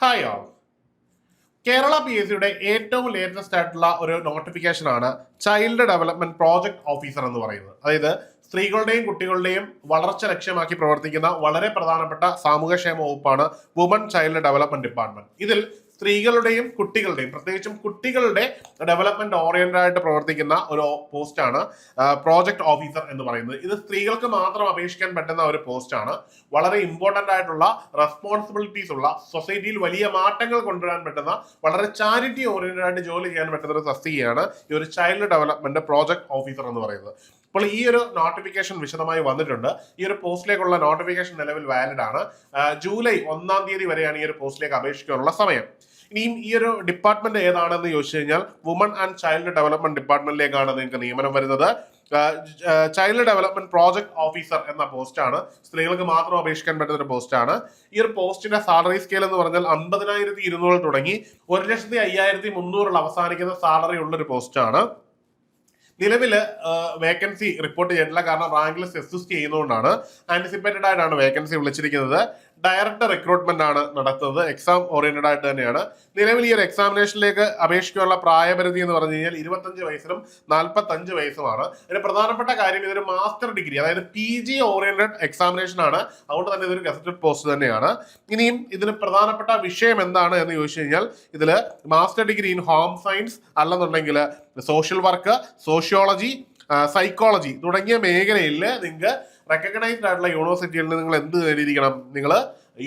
Hi all. Kerala P S സിയുടെ ഏറ്റവും latest ആയിട്ടുള്ള ഒരു നോട്ടിഫിക്കേഷൻ ആണ് ചൈൽഡ് ഡെവലപ്മെന്റ് പ്രോജക്ട് ഓഫീസർ എന്ന് പറയുന്നത്. അതായത് സ്ത്രീകളുടെയും കുട്ടികളുടെയും വളർച്ച ലക്ഷ്യമാക്കി പ്രവർത്തിക്കുന്ന വളരെ പ്രധാനപ്പെട്ട സാമൂഹ്യക്ഷേമ വകുപ്പാണ് വുമൺ ചൈൽഡ് ഡെവലപ്മെന്റ് ഡിപ്പാർട്ട്മെന്റ്. ഇതിൽ സ്ത്രീകളുടെയും കുട്ടികളുടെയും പ്രത്യേകിച്ചും കുട്ടികളുടെ ഡെവലപ്മെന്റ് ഓറിയന്റഡ് ആയിട്ട് പ്രവർത്തിക്കുന്ന ഒരു പോസ്റ്റാണ് പ്രോജക്ട് ഓഫീസർ എന്ന് പറയുന്നത്. ഇത് സ്ത്രീകൾക്ക് മാത്രം അപേക്ഷിക്കാൻ പറ്റുന്ന ഒരു പോസ്റ്റാണ്. വളരെ ഇമ്പോർട്ടന്റ് ആയിട്ടുള്ള റെസ്പോൺസിബിലിറ്റീസ് ഉള്ള, സൊസൈറ്റിയിൽ വലിയ മാറ്റങ്ങൾ കൊണ്ടുവരാൻ പറ്റുന്ന, വളരെ ചാരിറ്റി ഓറിയന്റഡ് ആയിട്ട് ജോലി ചെയ്യാൻ പറ്റുന്ന ഒരു തസ്തികയാണ് ഈ ഒരു ചൈൽഡ് ഡെവലപ്മെന്റ് പ്രോജക്ട് ഓഫീസർ എന്ന് പറയുന്നത്. അപ്പോൾ ഈ ഒരു നോട്ടിഫിക്കേഷൻ വിശദമായി വന്നിട്ടുണ്ട്. ഈ ഒരു പോസ്റ്റിലേക്കുള്ള നോട്ടിഫിക്കേഷൻ നിലവിൽ വാലിഡ് ആണ്. ജൂലൈ 1 തീയതി വരെയാണ് ഈ ഒരു പോസ്റ്റിലേക്ക് അപേക്ഷിക്കാനുള്ള സമയം. ഇനിയും ഈ ഒരു ഡിപ്പാർട്ട്മെന്റ് ഏതാണെന്ന് ചോദിച്ചു കഴിഞ്ഞാൽ വുമൺ ആൻഡ് ചൈൽഡ് ഡെവലപ്മെന്റ് ഡിപ്പാർട്ട്മെന്റിലേക്കാണ് നിങ്ങൾക്ക് നിയമനം വരുന്നത്. ചൈൽഡ് ഡെവലപ്മെന്റ് പ്രോജക്ട് ഓഫീസർ എന്ന പോസ്റ്റാണ്. സ്ത്രീകൾക്ക് മാത്രം അപേക്ഷിക്കാൻ പറ്റുന്ന ഒരു പോസ്റ്റാണ്. ഈ ഒരു പോസ്റ്റിന്റെ സാലറി സ്കെയിൽ എന്ന് പറഞ്ഞാൽ 50,200 തുടങ്ങി 1,05,300 അവസാനിക്കുന്ന സാലറി ഉള്ളൊരു പോസ്റ്റാണ്. നിലവിൽ വേക്കൻസി റിപ്പോർട്ട് ചെയ്തിട്ടില്ല, കാരണം റാങ്ക് ലിസ്റ്റ് എക്സിസ്റ്റ് ചെയ്യുന്നതുകൊണ്ടാണ്. ആന്റിസിപ്പേറ്റഡ് ആയിട്ടാണ് വേക്കൻസി വിളിച്ചിരിക്കുന്നത്. ഡയറക്റ്റ് റിക്രൂട്ട്മെന്റ് ആണ് നടത്തുന്നത്. എക്സാം ഓറിയന്റഡ് ആയിട്ട് തന്നെയാണ്. നിലവിൽ ഈ ഒരു എക്സാമിനേഷനിലേക്ക് അപേക്ഷിക്കാനുള്ള പ്രായപരിധി എന്ന് പറഞ്ഞു കഴിഞ്ഞാൽ 25 വയസ്സിനും 45 വയസ്സുമാണ്. ഒരു പ്രധാനപ്പെട്ട കാര്യം, ഇതൊരു മാസ്റ്റർ ഡിഗ്രി, അതായത് PG ഓറിയന്റഡ് എക്സാമിനേഷൻ ആണ്. അതുകൊണ്ട് തന്നെ ഇതൊരു ഗസറ്റഡ് പോസ്റ്റ് തന്നെയാണ്. ഇനിയും ഇതിന് പ്രധാനപ്പെട്ട വിഷയം എന്താണ് എന്ന് ചോദിച്ചു കഴിഞ്ഞാൽ ഇതിൽ master degree in home science അല്ലെന്നുണ്ടെങ്കിൽ സോഷ്യൽ വർക്ക്, സോഷ്യോളജി, സൈക്കോളജി തുടങ്ങിയ മേഖലയിൽ നിങ്ങൾക്ക് റെക്കഗ്നൈസ്ഡ് ആയിട്ടുള്ള യൂണിവേഴ്സിറ്റിയിൽ നിന്ന് നിങ്ങൾ എന്ത് നേടിയിരിക്കണം? നിങ്ങൾ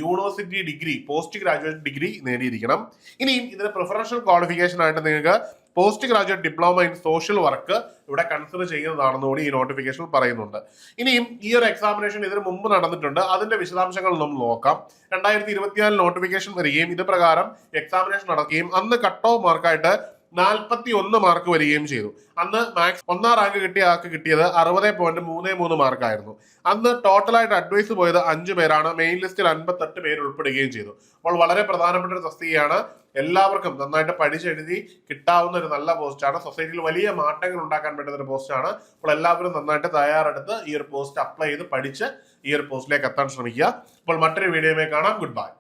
university degree, post graduate degree നേടിയിരിക്കണം. ഇനിയും ഇതിന് പ്രിഫറൻഷ്യൽ ക്വാളിഫിക്കേഷൻ ആയിട്ട് നിങ്ങൾക്ക് post graduate diploma in social work ഇവിടെ കൺസിഡർ ചെയ്യുന്നതാണെന്ന് കൂടി ഈ നോട്ടിഫിക്കേഷൻ പറയുന്നുണ്ട്. ഇനിയും ഈ ഒരു എക്സാമിനേഷൻ ഇതിന് മുമ്പ് നടന്നിട്ടുണ്ട്. അതിന്റെ വിശദാംശങ്ങൾ നമ്മൾ നോക്കാം. 2024 നോട്ടിഫിക്കേഷൻ വരികയും ഇത് പ്രകാരം എക്സാമിനേഷൻ നടക്കുകയും അന്ന് കട്ട് ഓഫ് മാർക്കായിട്ട് 41 മാർക്ക് വരികയും ചെയ്തു. അന്ന് മാക്സ് 1ാം റാങ്ക് കിട്ടിയ ആൾക്ക് കിട്ടിയത് 60.33 മാർക്കായിരുന്നു. അന്ന് ടോട്ടലായിട്ട് അഡ്വൈസ് പോയത് 5 പേരാണ്. മെയിൻ ലിസ്റ്റിൽ 58 പേര് ഉൾപ്പെടുകയും ചെയ്തു. അപ്പോൾ വളരെ പ്രധാനപ്പെട്ട ഒരു തസ്തികയാണ്. എല്ലാവർക്കും നന്നായിട്ട് പഠിച്ചെഴുതി കിട്ടാവുന്ന ഒരു നല്ല പോസ്റ്റാണ്. സൊസൈറ്റിയിൽ വലിയ മാറ്റങ്ങൾ ഉണ്ടാക്കാൻ പറ്റുന്ന ഒരു പോസ്റ്റാണ്. അപ്പോൾ എല്ലാവരും നന്നായിട്ട് തയ്യാറെടുത്ത് ഈ ഒരു പോസ്റ്റ് അപ്ലൈ ചെയ്ത് പഠിച്ച് ഈ ഒരു പോസ്റ്റിലേക്ക് എത്താൻ ശ്രമിക്കുക. അപ്പോൾ മറ്റൊരു വീഡിയോയിൽ കാണാം. Good bye.